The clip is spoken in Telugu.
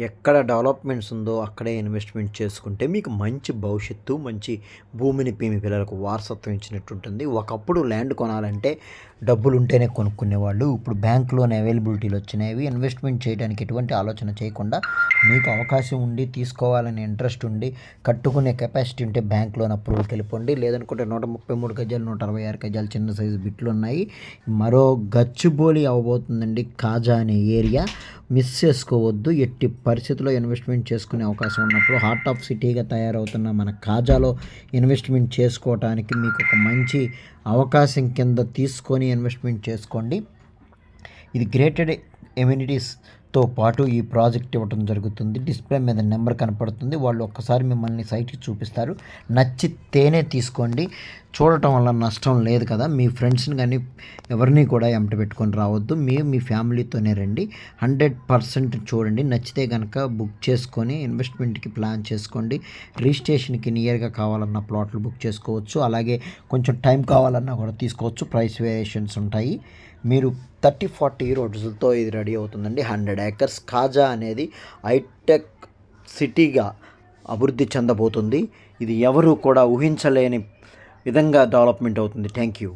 ఎక్కడ డెవలప్మెంట్స్ ఉందో అక్కడే ఇన్వెస్ట్మెంట్ చేసుకుంటే మీకు మంచి భవిష్యత్తు, మంచి భూమిని మీ పిల్లలకు వారసత్వం ఇచ్చినట్టు ఉంటుంది. ఒకప్పుడు ల్యాండ్ కొనాలంటే డబ్బులు ఉంటేనే కొనుక్కునేవాళ్ళు. ఇప్పుడు బ్యాంక్ లోన్ అవైలబిలిటీలు వచ్చినాయి. ఇన్వెస్ట్మెంట్ చేయడానికి ఎటువంటి ఆలోచన చేయకుండా మీకు అవకాశం ఉండి తీసుకోవాలని ఇంట్రెస్ట్ ఉండి కట్టుకునే కెపాసిటీ ఉంటే బ్యాంక్ లోన్ అప్రూవల్కి వెళ్ళిపోండి. లేదనుకుంటే 133 గజాలు 166 గజాలు చిన్న సైజు బిట్లు ఉన్నాయి. మరో గచ్చిబౌలి అవ్వబోతుందండి కాజా అనే ఏరియా. మిస్ చేసుకోవద్దు. ఎట్టి పరిస్థితుల్లో ఇన్వెస్ట్మెంట్ చేసుకునే అవకాశం ఉన్నప్పుడు హార్ట్ ఆఫ్ సిటీగా తయారవుతున్న మన కాజాలో ఇన్వెస్ట్మెంట్ చేసుకోవటానికి మీకు ఒక మంచి అవకాశం కింద తీసుకొని ఇన్వెస్ట్మెంట్ చేసుకోండి. ఇది గ్రేటెడ్ ఎమ్యూనిటీస్తో పాటు ఈ ప్రాజెక్ట్ ఇవ్వడం జరుగుతుంది. డిస్ప్లే మీద నెంబర్ కనపడుతుంది. వాళ్ళు ఒక్కసారి మిమ్మల్ని సైట్కి చూపిస్తారు. నచ్చితేనే తీసుకోండి. చూడటం వల్ల నష్టం లేదు కదా. మీ ఫ్రెండ్స్ని కానీ ఎవరిని కూడా ఎంట పెట్టుకొని రావద్దు. మీ ఫ్యామిలీతోనే రండి. 100% చూడండి. నచ్చితే కనుక బుక్ చేసుకొని ఇన్వెస్ట్మెంట్కి ప్లాన్ చేసుకోండి. రిజిస్ట్రేషన్కి నియర్గా కావాలన్న ప్లాట్లు బుక్ చేసుకోవచ్చు. అలాగే కొంచెం టైం కావాలన్నా కూడా తీసుకోవచ్చు. ప్రైస్ వేరియేషన్స్ ఉంటాయి. మీరు 30-40 రోజులతో ఇది రెడీ అవుతుందండి. 100 acres కాజా అనేది హైటెక్ సిటీగా అభివృద్ధి చెందబోతుంది. ఇది ఎవరు కూడా ఊహించలేని విధంగా డెవలప్మెంట్ అవుతుంది. Thank you.